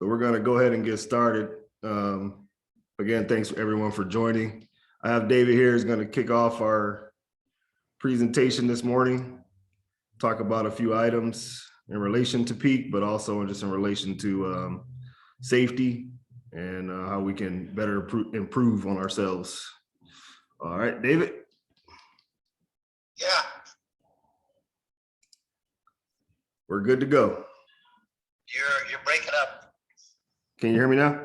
So we're going to go ahead and get started. Again, thanks everyone for joining. I have David here who's going to kick off our presentation this morning, talk about a few items in relation to peak, but also just in relation to safety and how we can better improve on ourselves. All right, David. Yeah. We're good to go. You're breaking up. Can you hear me now?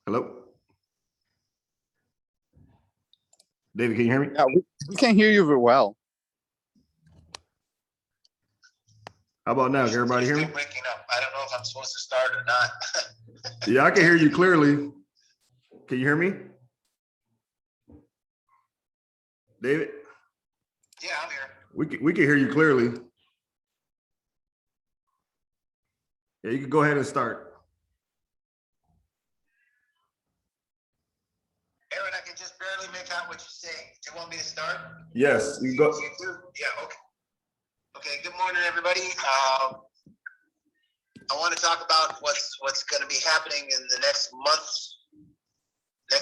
Hello? David, can you hear me? Yeah, we can't hear you very well. How about now? Can everybody hear me? Still breaking up. I don't know if I'm supposed to start or not. Yeah, I can hear you clearly. Can you hear me? David? Yeah, I'm here. We can hear you clearly. Yeah, you can go ahead and start. Aaron, I can just barely make out what you're saying. Do you want me to start? Yes, you can go. You do? Yeah, okay. Okay, good morning, everybody. I want to talk about what's going to be happening in the next month, the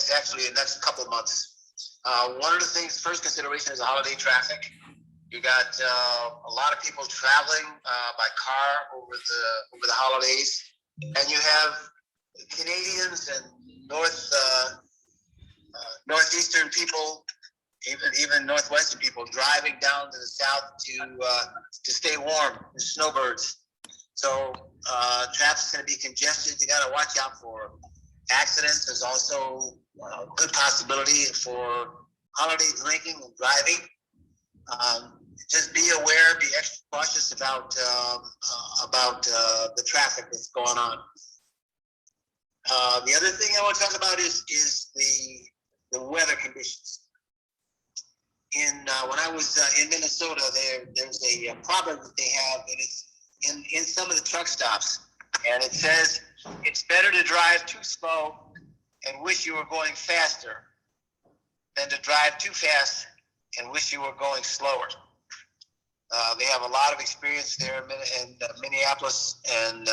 next couple of months. One of the things, first consideration is holiday traffic. You got a lot of people traveling by car over the holidays, and you have Canadians and northeastern people, even northwestern people driving down to the south to stay warm, the snowbirds. So traffic's going to be congested. You got to watch out for accidents. There's also a good possibility for holiday drinking and driving. Just be aware, be extra cautious about the traffic that's going on. The other thing I want to talk about is the weather conditions. When I was in Minnesota, there's a proverb that they have, and it's in some of the truck stops, and it says, "It's better to drive too slow and wish you were going faster than to drive too fast and wish you were going slower." They have a lot of experience there in Minneapolis and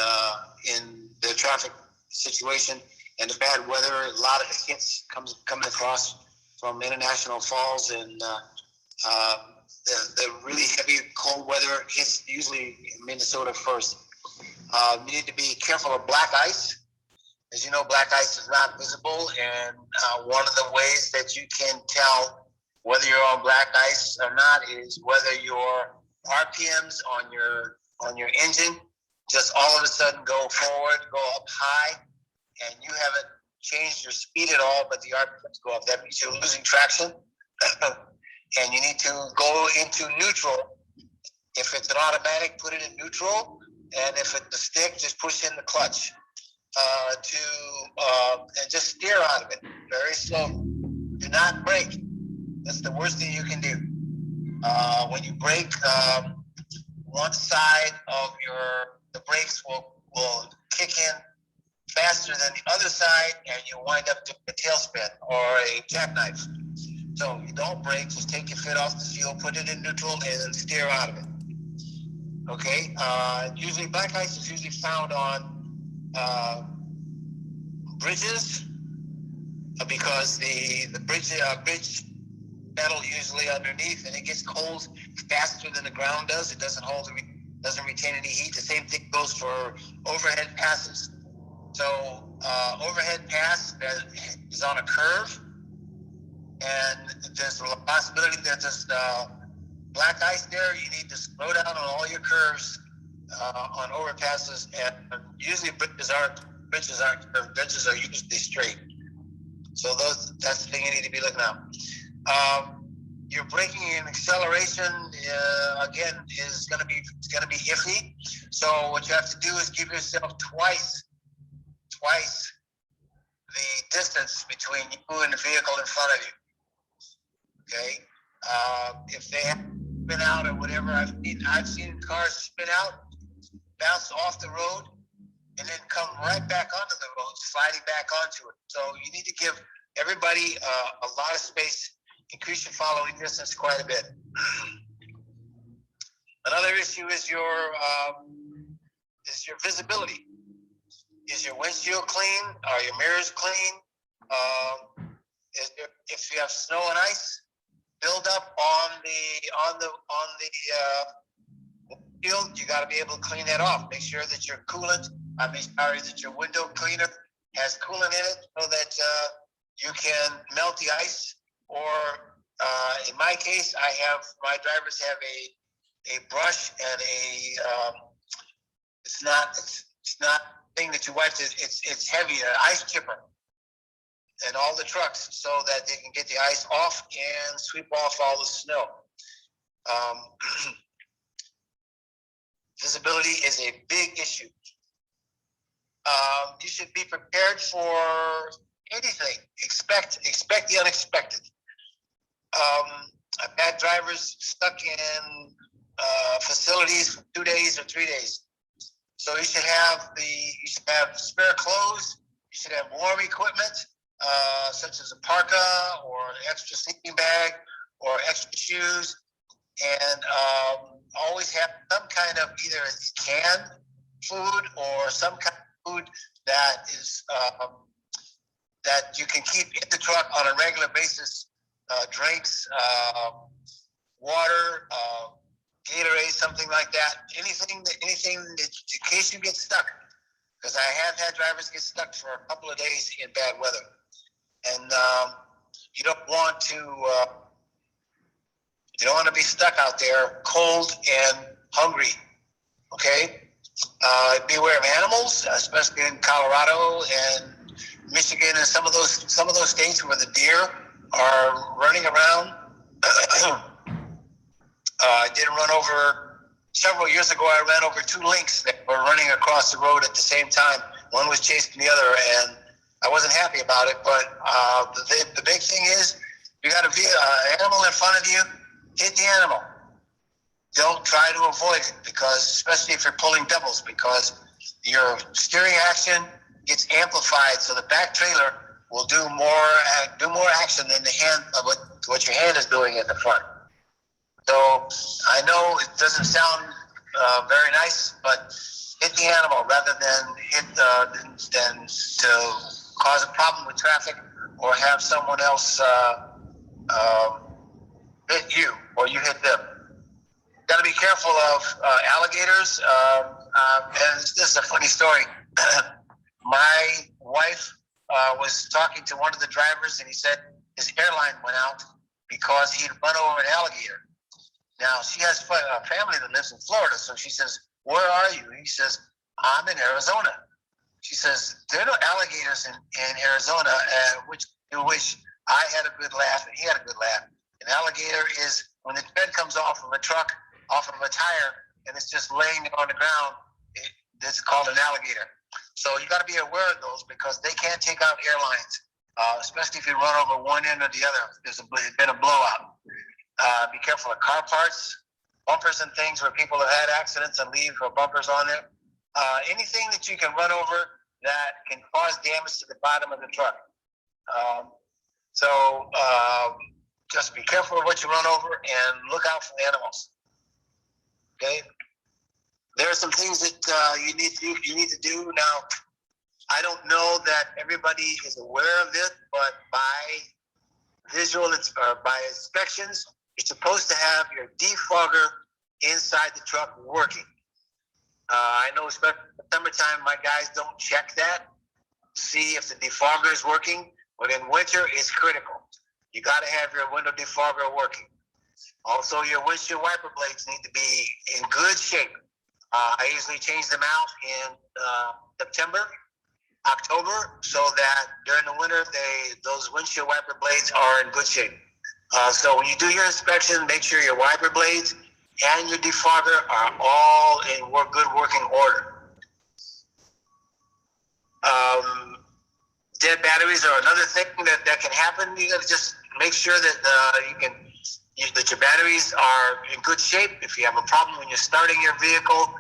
in the traffic situation and the bad weather. A lot of hits coming across from International Falls, and the really heavy cold weather hits usually in Minnesota first. You need to be careful of black ice. As you know, black ice is not visible, and one of the ways that you can tell whether you're on black ice or not is whether your RPMs on your engine just all of a sudden go forward, go up high, and you haven't changed your speed at all, but the RPMs go up. That means you're losing traction, and you need to go into neutral. If it's an automatic, put it in neutral, and if it's a stick, just push in the clutch and just steer out of it very slow. Do not brake. That's the worst thing you can do. When you brake, one side of the brakes will kick in faster than the other side, and you wind up doing a tailspin or a jackknife. So you don't brake, just take your foot off the fuel, put it in neutral, and then steer out of it. Okay? Usually black ice is usually found on bridges because the bridge metal usually underneath, and it gets cold faster than the ground does. It doesn't retain any heat. The same thing goes for overhead passes. So overhead pass that is on a curve, and there's a possibility that there's black ice there. You need to slow down on all your curves on overpasses, and usually bridges aren't curved. Bridges are usually straight. So that's the thing you need to be looking at. Your braking and acceleration again is going to be iffy. So what you have to do is give yourself twice the distance between you and the vehicle in front of you. Okay, if they have spin out or whatever, I've seen cars spin out, bounce off the road, and then come right back onto the road, sliding back onto it. So you need to give everybody a lot of space. Increase your following distance quite a bit. Another issue is your is your visibility. Is your windshield clean? Are your mirrors clean? If you have snow and ice build up on the windshield, you got to be able to clean that off. Make sure that your coolant, that your window cleaner has coolant in it so that you can melt the ice. Or in my case, my drivers have a brush and it's not a thing that you wipe. It's heavy, an ice chipper, and all the trucks so that they can get the ice off and sweep off all the snow. Visibility is a big issue. You should be prepared for anything. Expect the unexpected. I've had drivers stuck in facilities for 2 days or 3 days. So you should have spare clothes. You should have warm equipment, such as a parka or an extra sleeping bag or extra shoes, and always have some kind of either canned food or some kind of food that is that you can keep in the truck on a regular basis. Drinks, water, Gatorade, something like that. Anything that, in case you get stuck, because I have had drivers get stuck for a couple of days in bad weather, and you don't want to be stuck out there cold and hungry. Okay, beware of animals, especially in Colorado and Michigan and some of those states where the deer are running around. I did run over, several years ago, I ran over 2 lynx that were running across the road at the same time. One was chasing the other, and I wasn't happy about it, but the big thing is, you got an animal in front of you, hit the animal. Don't try to avoid it, because, especially if you're pulling doubles, because your steering action gets amplified, so the back trailer will do more action than the hand of what your hand is doing at the front. So I know it doesn't sound very nice, but hit the animal rather than to cause a problem with traffic or have someone else hit you or you hit them. Got to be careful of alligators. And this is a funny story. My wife was talking to one of the drivers, and he said his airline went out because he'd run over an alligator. Now, she has a family that lives in Florida, so she says, "Where are you?" He says, "I'm in Arizona." She says, "There are no alligators in Arizona," which I had a good laugh, and he had a good laugh. An alligator is when the tread comes off of a truck, off of a tire, and it's just laying on the ground. It's called an alligator. So you got to be aware of those, because they can take out airlines, especially if you run over one end or the other. There's been a blowout. Be careful of car parts, bumpers and things where people have had accidents and leave bumpers on there. Anything that you can run over that can cause damage to the bottom of the truck. Just be careful of what you run over and look out for animals. Okay? There are some things that you need to do. Now, I don't know that everybody is aware of this, but by inspections, you're supposed to have your defogger inside the truck working. I know, especially in the summertime, my guys don't check that, see if the defogger is working. But in winter, it's critical. You got to have your window defogger working. Also, your windshield wiper blades need to be in good shape. I usually change them out in September, October, so that during the winter, those windshield wiper blades are in good shape. So when you do your inspection, make sure your wiper blades and your defogger are all in good working order. Dead batteries are another thing that can happen. You got to just make sure that that your batteries are in good shape. If you have a problem when you're starting your vehicle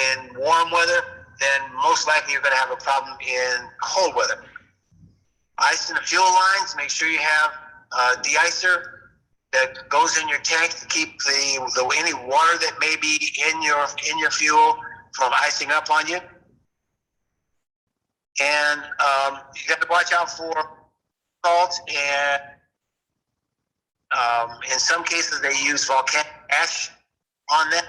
in warm weather, then most likely you're going to have a problem in cold weather. Ice in the fuel lines. Make sure you have de-icer that goes in your tank to keep any water that may be in your fuel icing up on you. And you got to watch out for salt, and in some cases they use volcanic ash on that.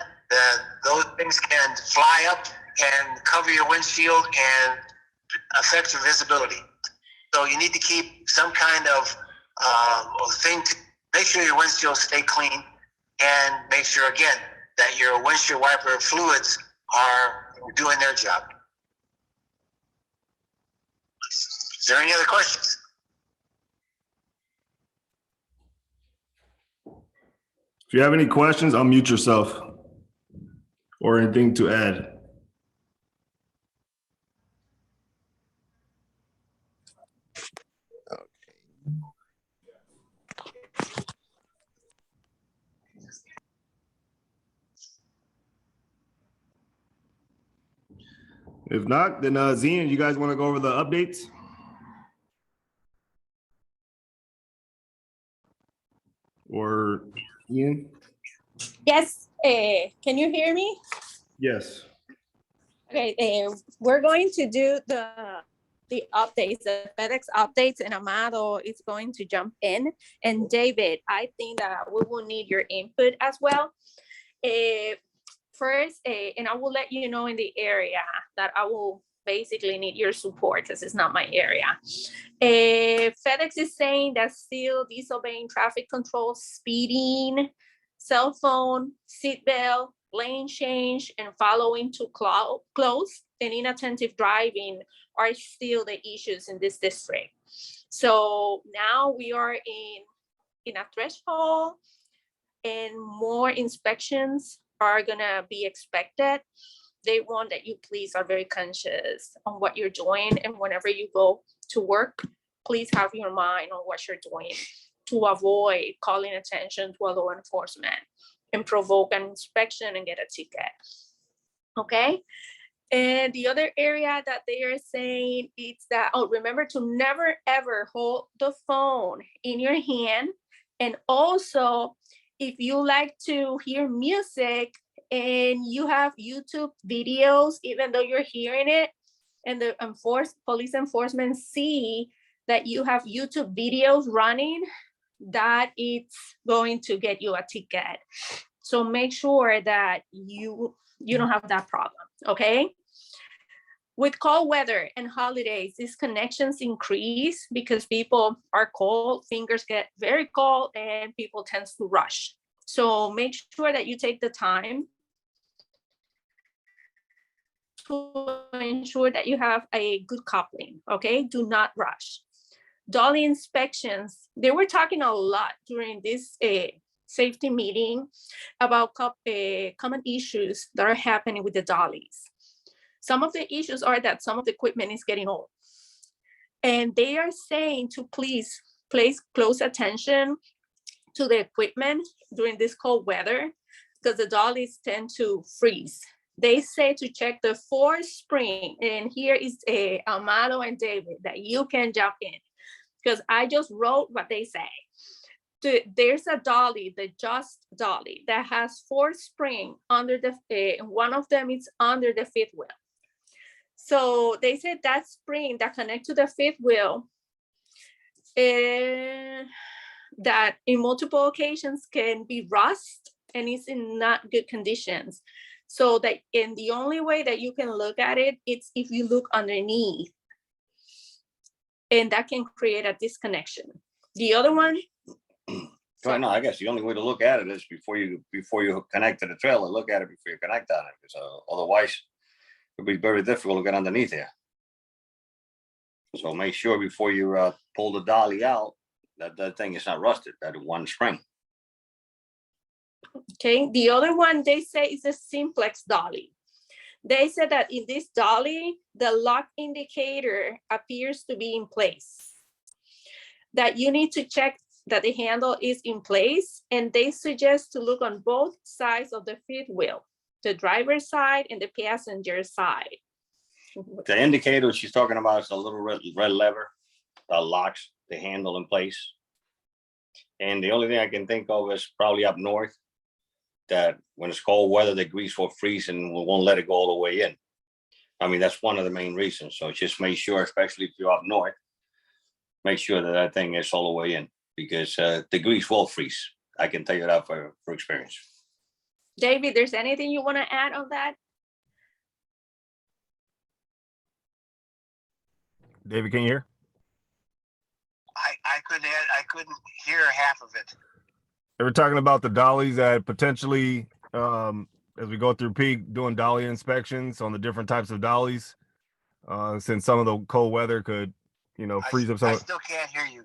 Those things can fly up and cover your windshield and affect your visibility. So you need to keep some kind of thing to make sure your windshield stay clean, and make sure again that your windshield wiper fluids are doing their job. Is there any other questions? If you have any questions, unmute yourself or anything to add. If not, then Zian, you guys want to go over the updates? Or Ian? Yes, can you hear me? Yes. Okay, we're going to do the updates, the Fedex updates, and Amado is going to jump in. And David, I think that we will need your input as well. First, and I will let you know in the area that I will basically need your support because it's not my area. FedEx is saying that still disobeying traffic control, speeding, cell phone, seatbelt, lane change, and following too close, and inattentive driving are still the issues in this district. So now we are in a threshold, and more inspections are gonna be expected. They want that you please are very conscious on what you're doing, and whenever you go to work, please have your mind on what you're doing to avoid calling attention to a law enforcement and provoke an inspection and get a ticket. Okay. And the other area that they are saying is that, oh, remember to never ever hold the phone in your hand. And also, if you like to hear music and you have YouTube videos, even though you're hearing it, and the police enforcement see that you have YouTube videos running, that it's going to get you a ticket. So make sure that you don't have that problem, okay? With cold weather and holidays, these connections increase because people are cold, fingers get very cold, and people tend to rush. So make sure that you take the time to ensure that you have a good coupling, okay? Do not rush. Dolly inspections, they were talking a lot during this safety meeting about common issues that are happening with the dollies. Some of the issues are that some of the equipment is getting old. And they are saying to please place close attention to the equipment during this cold weather because the dollies tend to freeze. They say to check the force spring, and here is Amado and David that you can jump in because I just wrote what they say. There's a dolly, the Just dolly, that has force spring under the, one of them is under the fifth wheel. So they said that spring that connect to the fifth wheel, that in multiple occasions can be rust and is in not good conditions. So that, and the only way that you can look at it, it's if you look underneath, and that can create a disconnection. The other one. Right, no, I guess the only way to look at it is before you connect to the trailer, look at it before you connect on it, because otherwise it'll be very difficult to get underneath here. So make sure before you pull the dolly out that that thing is not rusted, that one spring. Okay, the other one they say is a simplex dolly. They said that in this dolly, the lock indicator appears to be in place. That you need to check that the handle is in place, and they suggest to look on both sides of the fifth wheel, the driver's side and the passenger side. The indicator she's talking about is a little red lever that locks the handle in place. And the only thing I can think of is probably up north. that when it's cold weather, the grease will freeze and we won't let it go all the way in. I mean, that's one of the main reasons. So just make sure, especially if you're up north, make sure that that thing is all the way in, because the grease will freeze. I can tell you that for experience. David, there's anything you want to add on that? David, can you hear? I couldn't hear half of it. We're talking about the dollies that potentially, as we go through peak, doing dolly inspections on the different types of dollies, since some of the cold weather could, freeze up some. I still can't hear you.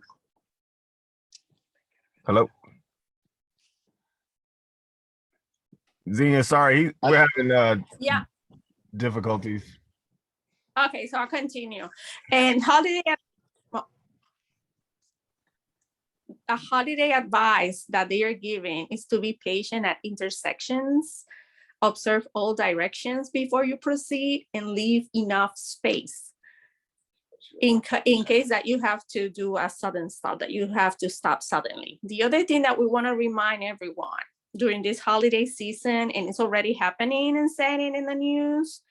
Hello? Xenia, sorry, we're having Yeah. difficulties. Okay, so I'll continue. And a holiday advice that they are giving is to be patient at intersections, observe all directions before you proceed, and leave enough space in case that you have to do a sudden stop, that you have to stop suddenly. The other thing that we want to remind everyone during this holiday season, and it's already happening and saying in the news,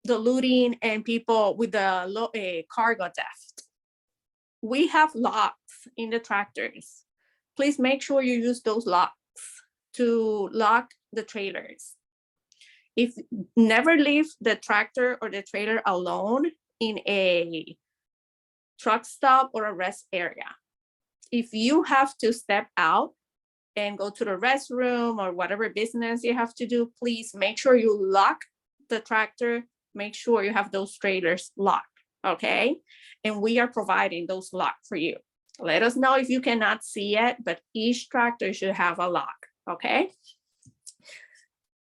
the looting and people with the cargo theft. We have locks in the tractors. Please make sure you use those locks to lock the trailers. If never leave the tractor or the trailer alone in a truck stop or a rest area. If you have to step out and go to the restroom or whatever business you have to do, please make sure you lock the tractor. Make sure you have those trailers locked, okay? And we are providing those locks for you. Let us know if you cannot see it, but each tractor should have a lock, okay?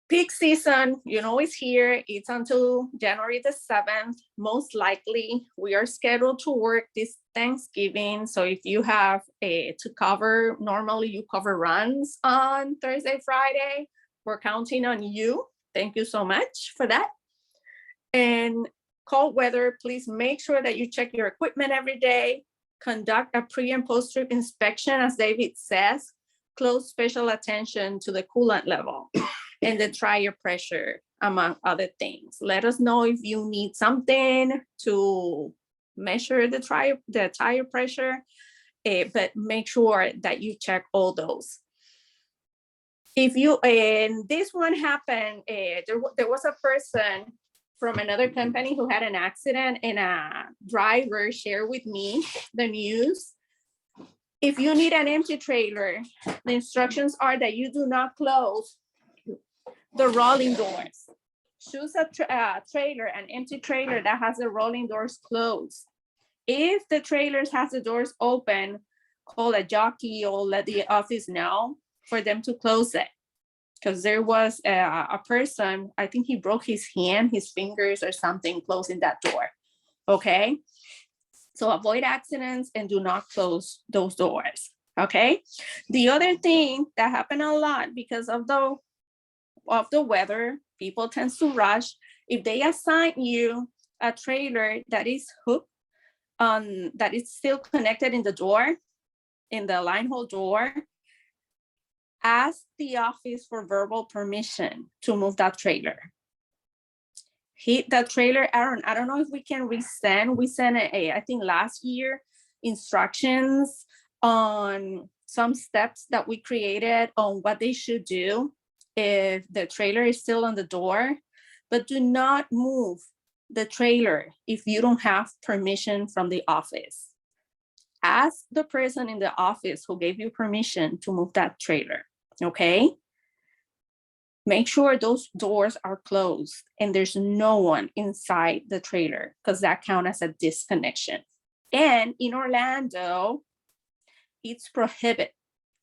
Peak season, is here. It's until January the 7th. Most likely, we are scheduled to work this Thanksgiving. So if you have to cover, normally you cover runs on Thursday, Friday, we're counting on you. Thank you so much for that. And cold weather, please make sure that you check your equipment every day, conduct a pre and post trip inspection, as David says, close special attention to the coolant level and the tire pressure, among other things. Let us know if you need something to measure the tire pressure, but make sure that you check all those. And this one happened, there was a person from another company who had an accident, and a driver shared with me the news. If you need an empty trailer, the instructions are that you do not close the rolling doors. Choose a trailer, an empty trailer that has the rolling doors closed. If the trailer has the doors open, call a jockey or let the office know for them to close it. Because there was a person, I think he broke his hand, his fingers or something, closing that door, okay? So avoid accidents and do not close those doors, okay? The other thing that happened a lot because of the weather, people tend to rush. If they assign you a trailer that is hooked on, that is still connected in the door, in the line hole door, ask the office for verbal permission to move that trailer. That trailer, Aaron, I don't know if we can resend. We sent I think last year, instructions on some steps that we created on what they should do if the trailer is still on the door, but do not move the trailer if you don't have permission from the office. Ask the person in the office who gave you permission to move that trailer, okay? Make sure those doors are closed and there's no one inside the trailer, because that counts as a disconnection. And in Orlando, it's prohibited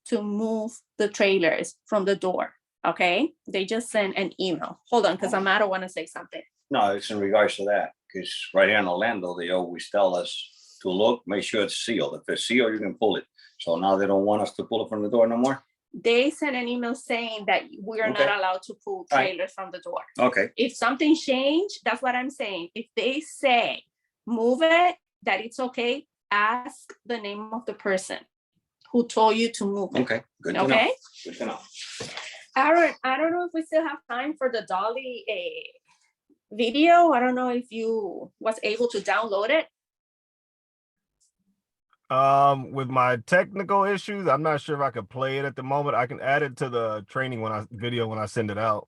to move the trailers from the door, okay? They just sent an email. Hold on, because Amado want to say something. No, it's in regards to that, because right here in Orlando, they always tell us to look, make sure it's sealed. If it's sealed, you can pull it. So now they don't want us to pull it from the door no more? They sent an email saying that we are Okay. not allowed to pull trailers from the door. Okay, If something changed, that's what I'm saying. If they say move it, that it's okay, ask the name of the person who told you to move it. Okay, good to know. Okay. Good to know. Aaron, I don't know if we still have time for the Dolly video. I don't know if you was able to download it. With my technical issues, I'm not sure if I could play it at the moment. I can add it to the training video when I send it out.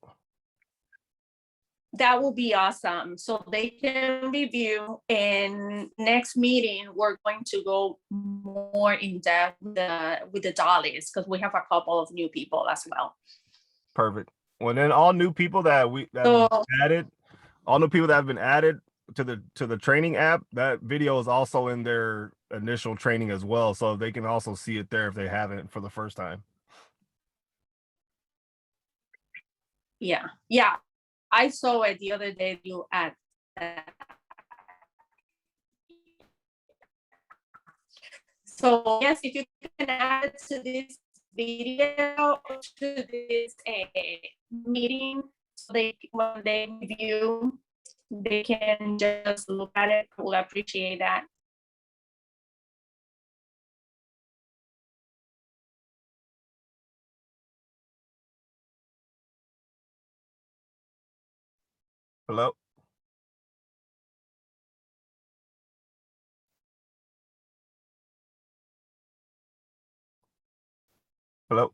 That will be awesome. So they can review, and next meeting, we're going to go more in depth with the Dollies, because we have a couple of new people as well. Perfect. Well, then all new people that added, all new people that have been added to the training app, that video is also in their initial training as well. So they can also see it there if they haven't for the first time. Yeah. Yeah. I saw it the other day, you add that. So yes, if you can add to this video, to this meeting, so when they review, they can just look at it. We'll appreciate that. Hello? Hello?